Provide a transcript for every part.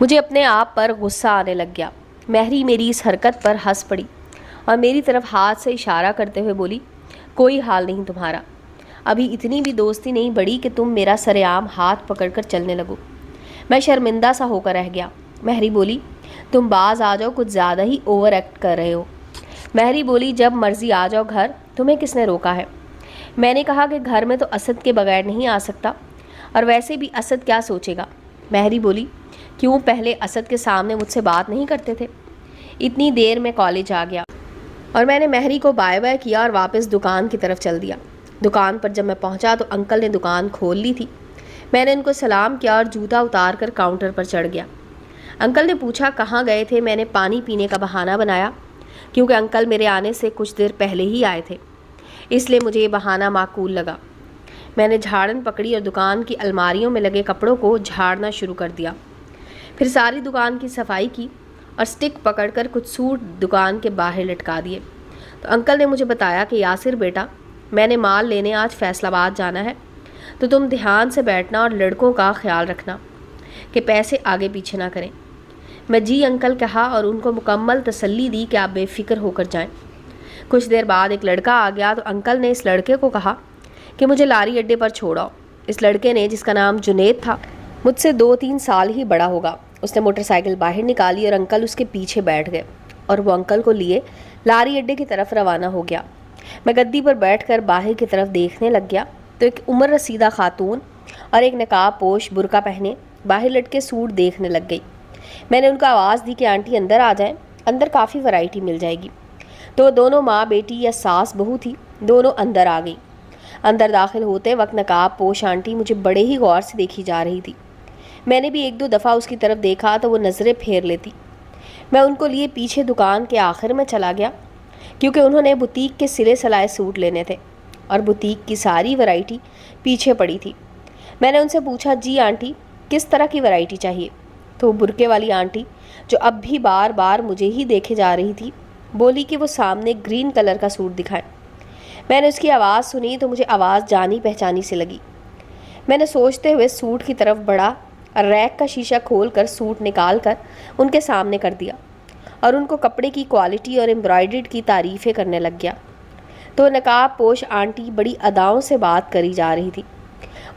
مجھے اپنے آپ پر غصہ آنے لگ گیا۔ مہری میری اس حرکت پر ہنس پڑی اور میری طرف ہاتھ سے اشارہ کرتے ہوئے بولی، کوئی حال نہیں تمہارا، ابھی اتنی بھی دوستی نہیں بڑھی کہ تم میرا سرعام ہاتھ پکڑ کر چلنے لگو۔ میں شرمندہ سا ہو کر رہ گیا۔ مہری بولی، تم باز آ جاؤ، کچھ زیادہ ہی اوور ایکٹ کر رہے ہو۔ مہری بولی، جب مرضی آ جاؤ گھر، تمہیں کس نے روکا ہے؟ میں نے کہا کہ گھر میں تو اسد کے بغیر نہیں آ سکتا، اور ویسے بھی اسد کیا سوچے گا؟ مہری بولی، کیوں پہلے اسد کے سامنے مجھ سے بات نہیں کرتے تھے؟ اتنی دیر میں کالج آ گیا اور میں نے مہری کو بائے بائے کیا اور واپس دکان کی طرف چل دیا۔ دکان پر جب میں پہنچا تو انکل نے دکان کھول لی تھی۔ میں نے ان کو سلام کیا اور جوتا اتار کر کاؤنٹر پر چڑھ گیا۔ انکل نے پوچھا کہاں گئے تھے؟ میں نے پانی پینے کا بہانہ بنایا، کیونکہ انکل میرے آنے سے کچھ دیر پہلے ہی آئے تھے، اس لیے مجھے یہ بہانہ معقول لگا۔ میں نے جھاڑن پکڑی اور دکان کی الماریوں میں لگے کپڑوں کو جھاڑنا شروع کر دیا، پھر ساری دکان کی صفائی کی اور سٹک پکڑ کر کچھ سوٹ دکان کے باہر لٹکا دیے۔ تو انکل نے مجھے بتایا کہ یاسر بیٹا، میں نے مال لینے آج فیصل آباد جانا ہے، تو تم دھیان سے بیٹھنا اور لڑکوں کا خیال رکھنا کہ پیسے آگے پیچھے نہ کریں۔ میں جی انکل کہا اور ان کو مکمل تسلی دی کہ آپ بے فکر ہو کر جائیں۔ کچھ دیر بعد ایک لڑکا آ گیا تو انکل نے اس لڑکے کو کہا کہ مجھے لاری اڈے پر چھوڑاؤ۔ اس لڑکے نے، جس کا نام جنید تھا، مجھ سے 2-3 سال ہی بڑا ہوگا، اس نے موٹر سائیکل باہر نکالی اور انکل اس کے پیچھے بیٹھ گئے اور وہ انکل کو لیے لاری اڈے کی طرف روانہ ہو گیا۔ میں گدی پر بیٹھ کر باہر کی طرف دیکھنے لگ گیا تو ایک عمر رسیدہ خاتون اور ایک نقاب پوش برقع پہنے باہر لٹکے سوٹ دیکھنے لگ گئی۔ میں نے ان کو آواز دی کہ آنٹی اندر آ جائیں، اندر کافی ورائٹی مل جائے گی۔ تو دونوں ماں بیٹی یا ساس بہو تھی، دونوں اندر آ گئی۔ اندر داخل ہوتے وقت نقاب پوش آنٹی مجھے بڑے ہی غور سے دیکھی جا رہی تھی۔ میں نے بھی 1-2 دفعہ اس کی طرف دیکھا تو وہ نظریں پھیر لیتی۔ میں ان کو لیے پیچھے دکان کے آخر میں چلا گیا، کیونکہ انہوں نے بوتیک کے سلے سلائے سوٹ لینے تھے اور بوتیک کی ساری ورائٹی پیچھے پڑی تھی۔ میں نے ان سے پوچھا، جی آنٹی کس طرح کی ورائٹی چاہیے؟ تو برقعے والی آنٹی، جو اب بھی بار بار مجھے ہی دیکھے جا رہی تھی، بولی کہ وہ سامنے گرین کلر کا سوٹ دکھائیں۔ میں نے اس کی آواز سنی تو مجھے آواز جانی پہچانی سے لگی۔ میں نے سوچتے ہوئے سوٹ کی طرف بڑھا اور ریک کا شیشہ کھول کر سوٹ نکال کر ان کے سامنے کر دیا اور ان کو کپڑے کی کوالٹی اور امبرائڈرڈ کی تعریفیں کرنے لگ گیا۔ تو نقاب پوش آنٹی بڑی اداؤں سے بات کری جا رہی تھی۔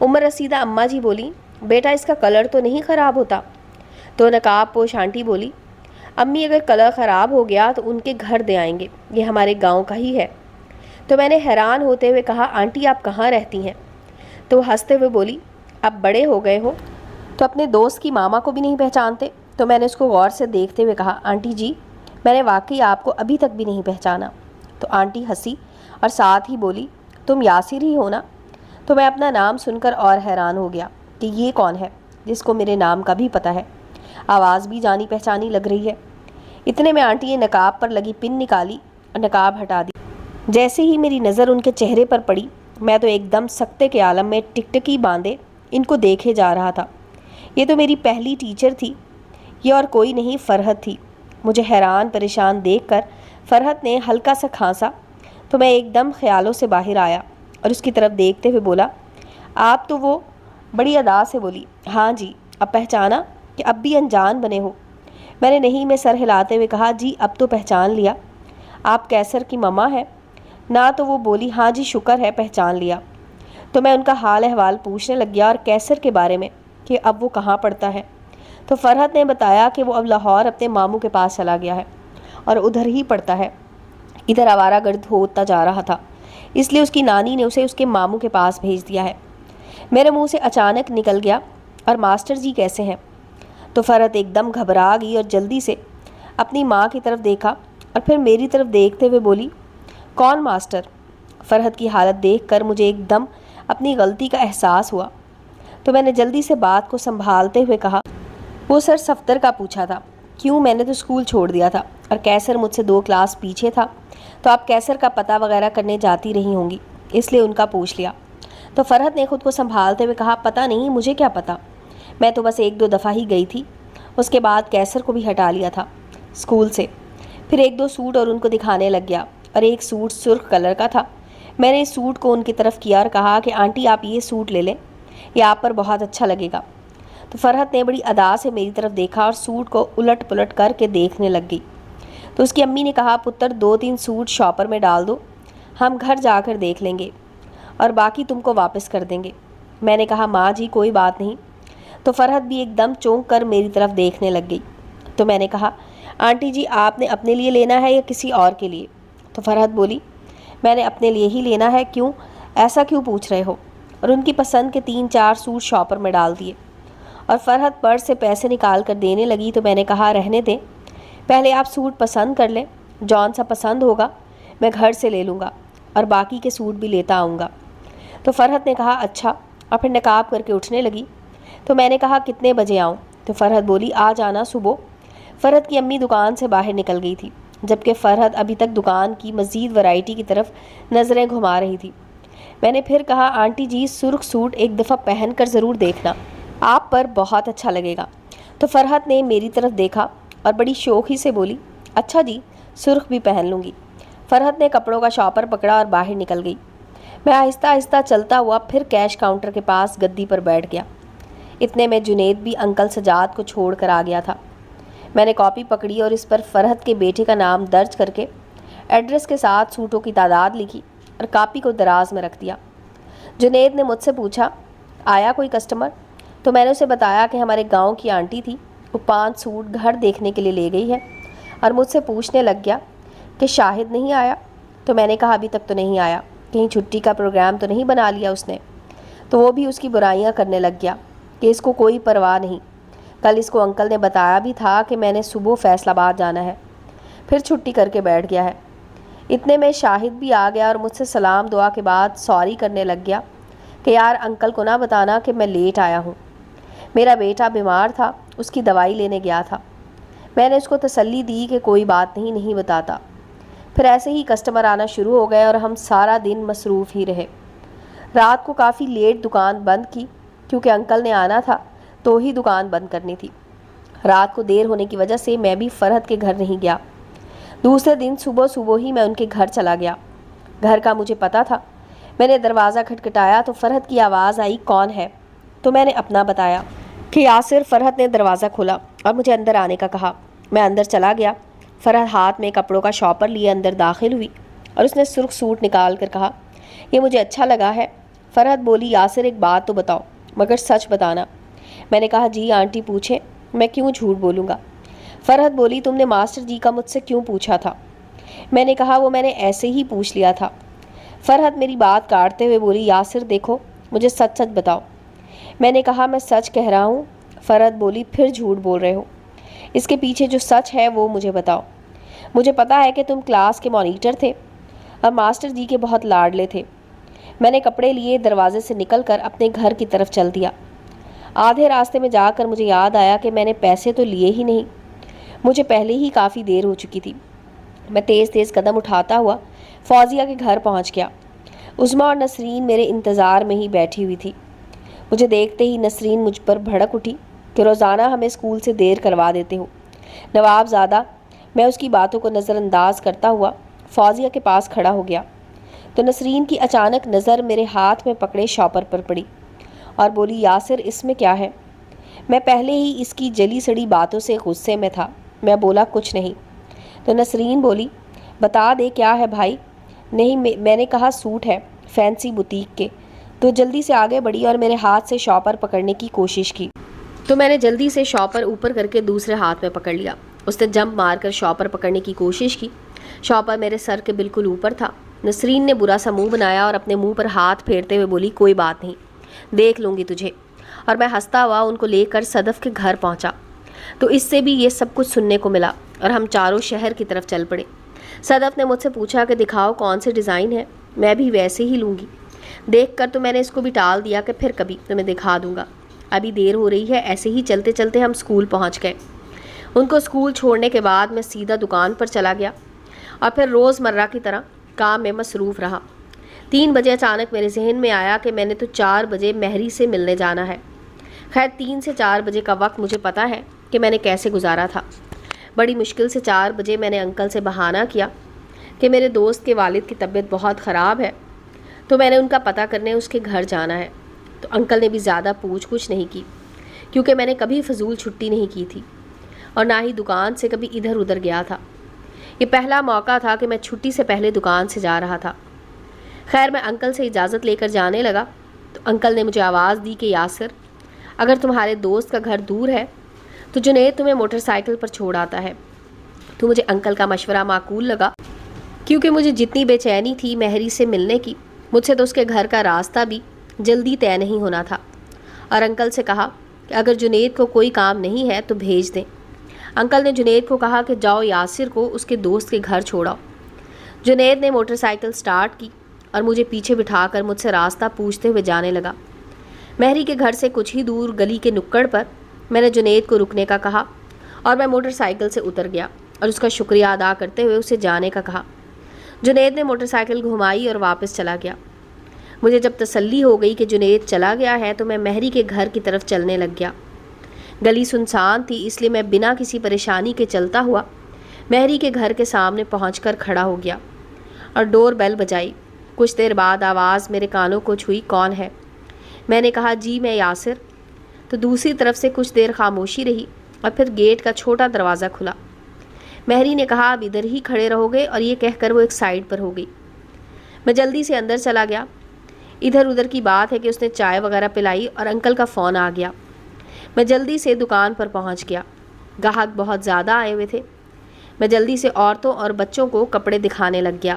عمر رسیدہ اماں جی بولی، بیٹا اس کا کلر تو نہیں خراب ہوتا؟ تو نقاب پوش آنٹی بولی، امی اگر کلر خراب ہو گیا تو ان کے گھر دے آئیں گے، یہ ہمارے گاؤں کا ہی ہے۔ تو میں نے حیران ہوتے ہوئے کہا، آنٹی آپ کہاں رہتی ہیں؟ تو وہ ہنستے ہوئے بولی، اب بڑے ہو گئے ہو تو اپنے دوست کی ماما کو بھی نہیں پہچانتے؟ تو میں نے اس کو غور سے دیکھتے ہوئے کہا، آنٹی جی میں نے واقعی آپ کو ابھی تک بھی نہیں پہچانا۔ تو آنٹی ہنسی اور ساتھ ہی بولی، تم یاسر ہی ہو نا؟ تو میں اپنا نام سن کر اور حیران ہو گیا کہ یہ کون ہے جس کو میرے نام کا بھی پتہ ہے، آواز بھی جانی پہچانی لگ رہی ہے۔ اتنے میں آنٹی نے نقاب پر لگی پن نکالی اور نقاب ہٹا دی۔ جیسے ہی میری نظر ان کے چہرے پر پڑی، میں تو ایک دم سکتے کے عالم میں ٹکٹکی باندھے ان کو دیکھے جا رہا تھا۔ یہ تو میری پہلی ٹیچر تھی، یہ اور کوئی نہیں فرحت تھی۔ مجھے حیران پریشان دیکھ کر فرحت نے ہلکا سا کھانسا تو میں ایک دم خیالوں سے باہر آیا اور اس کی طرف دیکھتے ہوئے بولا، آپ تو؟ وہ بڑی ادا سے بولی، ہاں جی، اب پہچانا کہ اب بھی انجان بنے ہو؟ میں نے نہیں میں سر ہلاتے ہوئے کہا، جی اب تو پہچان لیا، آپ کیسر کی مما ہیں نا؟ تو وہ بولی، ہاں جی شکر ہے پہچان لیا۔ تو میں ان کا حال احوال پوچھنے لگ گیا اور کیسر کے بارے میں کہ اب وہ کہاں پڑھتا ہے۔ تو فرحت نے بتایا کہ وہ اب لاہور اپنے ماموں کے پاس چلا گیا ہے اور ادھر ہی پڑھتا ہے، ادھر آوارہ گرد ہوتا جا رہا تھا، اس لیے اس کی نانی نے اسے اس کے ماموں کے پاس بھیج دیا ہے۔ میرے منہ سے اچانک نکل گیا، اور ماسٹر جی کیسے ہیں؟ تو فرحت ایک دم گھبرا گئی اور جلدی سے اپنی ماں کی طرف دیکھا اور پھر میری طرف دیکھتے ہوئے بولی، کون ماسٹر؟ فرحت کی حالت دیکھ کر مجھے ایک دم اپنی غلطی کا احساس ہوا، تو میں نے جلدی سے بات کو سنبھالتے ہوئے کہا، وہ سر صفدر کا پوچھا تھا۔ کیوں؟ میں نے تو اسکول چھوڑ دیا تھا اور کیسر مجھ سے 2 کلاس پیچھے تھا، تو آپ کیسر کا پتہ وغیرہ کرنے جاتی رہی ہوں گی، اس لیے ان کا پوچھ لیا۔ تو فرحت نے خود کو سنبھالتے ہوئے کہا، پتہ نہیں، مجھے کیا پتہ، میں تو بس 1-2 دفعہ ہی گئی تھی، اس کے بعد کیسر کو بھی ہٹا لیا تھا اسکول سے۔ پھر 1-2 سوٹ اور ان کو دکھانے لگ گیا، اور ایک سوٹ سرخ کلر کا تھا۔ میں نے اس سوٹ کو ان کی طرف کیا اور کہا کہ آنٹی آپ یہ سوٹ لے لیں، یہ آپ پر بہت اچھا لگے گا۔ تو تو فرحت نے بڑی ادا سے میری طرف دیکھا اور سوٹ کو الٹ پلٹ کر کے دیکھنے لگ گئی۔ تو اس کی امی نے کہا پتر 2-3 سوٹ شاپر میں ڈال دو، ہم گھر جا کر دیکھ لیں گے اور باقی تم کو واپس کر دیں گے۔ میں نے کہا ماں جی کوئی بات نہیں۔ تو فرحت بھی ایک دم چونک کر میری طرف دیکھنے لگ گئی۔ تو میں نے کہا آنٹی جی آپ نے اپنے لیے لینا ہے یا کسی اور کے لیے؟ تو فرحت بولی میں نے اپنے لیے ہی لینا ہے، کیوں ایسا کیوں پوچھ رہے ہو؟ اور ان کی پسند کے 3-4 سوٹ شاپر میں ڈال دیے اور فرحت پرس سے پیسے نکال کر دینے لگی۔ تو میں نے کہا رہنے دیں، پہلے آپ سوٹ پسند کر لیں، جون سا پسند ہوگا میں گھر سے لے لوں گا اور باقی کے سوٹ بھی لیتا آؤں گا۔ تو فرحت نے کہا اچھا، اور پھر نقاب کر کے اٹھنے لگی۔ تو میں نے کہا کتنے بجے آؤں؟ تو فرحت بولی آ جانا صبح۔ فرحت کی امی دکان سے باہر نکل گئی تھی، جبکہ فرحت ابھی تک دکان کی مزید ورائٹی کی طرف نظریں گھما رہی تھی۔ میں نے پھر کہا آنٹی جی سرخ سوٹ ایک دفعہ پہن کر ضرور دیکھنا، آپ پر بہت اچھا لگے گا۔ تو فرحت نے میری طرف دیکھا اور بڑی شوخی سے بولی اچھا جی سرخ بھی پہن لوں گی۔ فرحت نے کپڑوں کا شاپر پکڑا اور باہر نکل گئی۔ میں آہستہ آہستہ چلتا ہوا پھر کیش کاؤنٹر کے پاس گدی پر بیٹھ گیا۔ اتنے میں جنید بھی انکل سجاد کو چھوڑ کر آ گیا تھا۔ میں نے کاپی پکڑی اور اس پر فرحت کے بیٹے کا نام درج کر کے ایڈریس کے ساتھ سوٹوں کی تعداد لکھی اور کاپی کو دراز میں رکھ دیا۔ جنید نے مجھ سے پوچھا آیا کوئی کسٹمر؟ تو میں نے اسے بتایا کہ ہمارے گاؤں کی آنٹی تھی، وہ 5 سوٹ گھر دیکھنے کے لیے لے گئی ہے، اور مجھ سے پوچھنے لگ گیا کہ شاہد نہیں آیا؟ تو میں نے کہا ابھی تک تو نہیں آیا، کہیں چھٹی کا پروگرام تو نہیں بنا لیا اس نے؟ تو وہ بھی اس کی برائیاں کرنے لگ گیا کہ اس کو کوئی پرواہ نہیں، کل اس کو انکل نے بتایا بھی تھا کہ میں نے صبح فیصل آباد جانا ہے، پھر چھٹی کر کے بیٹھ گیا ہے۔ اتنے میں شاہد بھی آ گیا اور مجھ سے سلام دعا کے بعد سوری کرنے لگ گیا کہ یار انکل کو نہ بتانا کہ میں لیٹ آیا ہوں، میرا بیٹا بیمار تھا، اس کی دوائی لینے گیا تھا۔ میں نے اس کو تسلی دی کہ کوئی بات نہیں بتاتا۔ پھر ایسے ہی کسٹمر آنا شروع ہو گئے اور ہم سارا دن مصروف ہی رہے۔ رات کو کافی لیٹ دکان بند کی کیونکہ انکل نے آنا تھا تو ہی دکان بند کرنی تھی۔ رات کو دیر ہونے کی وجہ سے میں بھی فرحت کے گھر نہیں گیا۔ دوسرے دن صبح ہی میں ان کے گھر چلا گیا۔ گھر کا مجھے پتا تھا۔ میں نے دروازہ کھٹکھٹایا تو فرحت کی آواز آئی کون ہے؟ تو میں نے اپنا بتایا کہ یاسر۔ فرحت نے دروازہ کھولا اور مجھے اندر آنے کا کہا۔ میں اندر چلا گیا۔ فرحت ہاتھ میں کپڑوں کا شاپر لیے اندر داخل ہوئی اور اس نے سرخ سوٹ نکال کر کہا یہ مجھے اچھا لگا ہے۔ فرحت بولی یاسر ایک بات تو بتاؤ مگر سچ بتانا۔ میں نے کہا جی آنٹی پوچھیں، میں کیوں جھوٹ بولوں گا؟ فرحت بولی تم نے ماسٹر جی کا مجھ سے کیوں پوچھا تھا؟ میں نے کہا وہ میں نے ایسے ہی پوچھ لیا تھا۔ فرحت میری بات کاٹتے ہوئے بولی یاسر دیکھو مجھے سچ سچ بتاؤ۔ میں نے کہا میں سچ کہہ رہا ہوں۔ فرحت بولی پھر جھوٹ بول رہے ہو، اس کے پیچھے جو سچ ہے وہ مجھے بتاؤ۔ مجھے پتا ہے کہ تم کلاس کے مانیٹر تھے اور ماسٹر جی کے بہت لاڈلے تھے۔ میں نے کپڑے لیے دروازے سے نکل کر اپنے گھر کی طرف چل دیا۔ آدھے راستے میں جا کر مجھے یاد آیا کہ میں نے پیسے تو لیے ہی نہیں، مجھے پہلے ہی کافی دیر ہو چکی تھی۔ میں تیز تیز قدم اٹھاتا ہوا فوزیہ کے گھر پہنچ گیا۔ عظمیٰ اور نسرین میرے انتظار میں ہی بیٹھی ہوئی تھی۔ مجھے دیکھتے ہی نسرین مجھ پر بھڑک اٹھی کہ روزانہ ہمیں اسکول سے دیر کروا دیتے ہو نواب زادہ۔ میں اس کی باتوں کو نظر انداز کرتا ہوا فوزیہ کے پاس کھڑا ہو گیا تو نسرین کی اچانک نظر میرے ہاتھ میں پکڑے شاپر پر پڑی اور بولی یاسر اس میں کیا ہے؟ میں پہلے ہی اس کی جلی سڑی باتوں سے غصے میں تھا۔ میں بولا کچھ نہیں۔ تو نسرین بولی بتا دے کیا ہے بھائی؟ نہیں میں نے کہا سوٹ ہے فینسی بوتیک کے۔ تو جلدی سے آگے بڑھی اور میرے ہاتھ سے شاپر پکڑنے کی کوشش کی تو میں نے جلدی سے شاپر اوپر کر کے دوسرے ہاتھ میں پکڑ لیا۔ اس نے جمپ مار کر شاپر پکڑنے کی کوشش کی۔ شاپر میرے سر کے بالکل اوپر تھا۔ نسرین نے برا سا منہ بنایا اور اپنے منہ پر ہاتھ پھیرتے ہوئے بولی کوئی بات نہیں، دیکھ لوں گی تجھے۔ اور میں ہنستا ہوا ان کو لے کر صدف کے گھر پہنچا تو اس سے بھی یہ سب کچھ سننے کو ملا اور ہم چاروں شہر کی طرف چل پڑے۔ صدف نے مجھ سے پوچھا کہ دکھاؤ کون سے ڈیزائن ہے، میں بھی ویسے ہی لوں گی۔ دیکھ کر تو میں نے اس کو بھی ٹال دیا کہ پھر کبھی تمہیں دکھا دوں گا، ابھی دیر ہو رہی ہے۔ ایسے ہی چلتے چلتے ہم اسکول پہنچ گئے۔ ان کو اسکول چھوڑنے کے بعد میں سیدھا دکان پر چلا گیا اور پھر روز مرہ کی طرح کام میں مصروف رہا۔ 3 بجے اچانک میرے ذہن میں آیا کہ میں نے تو 4 بجے مہری سے ملنے جانا ہے۔ خیر 3 سے 4 بجے کا وقت مجھے پتا ہے کہ میں نے کیسے گزارا تھا۔ بڑی مشکل سے 4 بجے میں نے انکل سے بہانہ کیا کہ میرے دوست کے والد کی طبیعت بہت خراب ہے تو میں نے ان کا پتہ کرنے اس کے گھر جانا ہے۔ تو انکل نے بھی زیادہ پوچھ گچھ نہیں کی کیونکہ میں نے کبھی فضول چھٹی نہیں کی تھی اور نہ ہی دکان سے کبھی ادھر ادھر گیا تھا۔ یہ پہلا موقع تھا کہ میں چھٹی سے پہلے دکان سے جا رہا تھا۔ خیر میں انکل سے اجازت لے کر جانے لگا تو انکل نے مجھے آواز دی کہ یاسر، اگر تمہارے دوست کا گھر دور ہے تو جنید تمہیں موٹر سائیکل پر چھوڑ آتا ہے۔ تو مجھے انکل کا مشورہ معقول لگا، کیونکہ مجھے جتنی بے چینی تھی مہری سے ملنے کی، مجھ سے تو اس کے گھر کا راستہ بھی جلدی طے نہیں ہونا تھا، اور انکل سے کہا کہ اگر جنید کو کوئی کام نہیں ہے تو بھیج دیں۔ انکل نے جنید کو کہا کہ جاؤ یاسر کو اس کے دوست کے گھر چھوڑاؤ۔ جنید نے موٹر سائیکل سٹارٹ کی اور مجھے پیچھے بٹھا کر مجھ سے راستہ پوچھتے ہوئے جانے لگا۔ مہری کے گھر سے کچھ ہی دور گلی کے نکڑ پر میں نے جنید کو رکنے کا کہا اور میں موٹر سائیکل سے اتر گیا اور اس کا شکریہ ادا کرتے ہوئے اسے جانے کا کہا۔ جنید نے موٹر سائیکل گھمائی اور واپس چلا گیا۔ مجھے جب تسلی ہو گئی کہ جنید چلا گیا ہے تو میں مہری کے گھر کی طرف چلنے لگ گیا۔ گلی سنسان تھی، اس لیے میں بنا کسی پریشانی کے چلتا ہوا مہری کے گھر کے سامنے پہنچ کر کھڑا ہو گیا اور ڈور بیل بجائی۔ کچھ دیر بعد آواز میرے کانوں کو چھوئی، کون ہے؟ میں نے کہا جی میں یاسر۔ تو دوسری طرف سے کچھ دیر خاموشی رہی اور پھر گیٹ کا چھوٹا دروازہ کھلا۔ مہری نے کہا اب ادھر ہی کھڑے رہو گے، اور یہ کہہ کر وہ ایک سائیڈ پر ہو گئی۔ میں جلدی سے اندر چلا گیا۔ ادھر ادھر کی بات ہے کہ اس نے چائے وغیرہ پلائی اور انکل کا فون آ گیا۔ میں جلدی سے دکان پر پہنچ گیا۔ گاہک بہت زیادہ آئے ہوئے تھے۔ میں جلدی سے عورتوں اور بچوں کو کپڑے دکھانے لگ گیا۔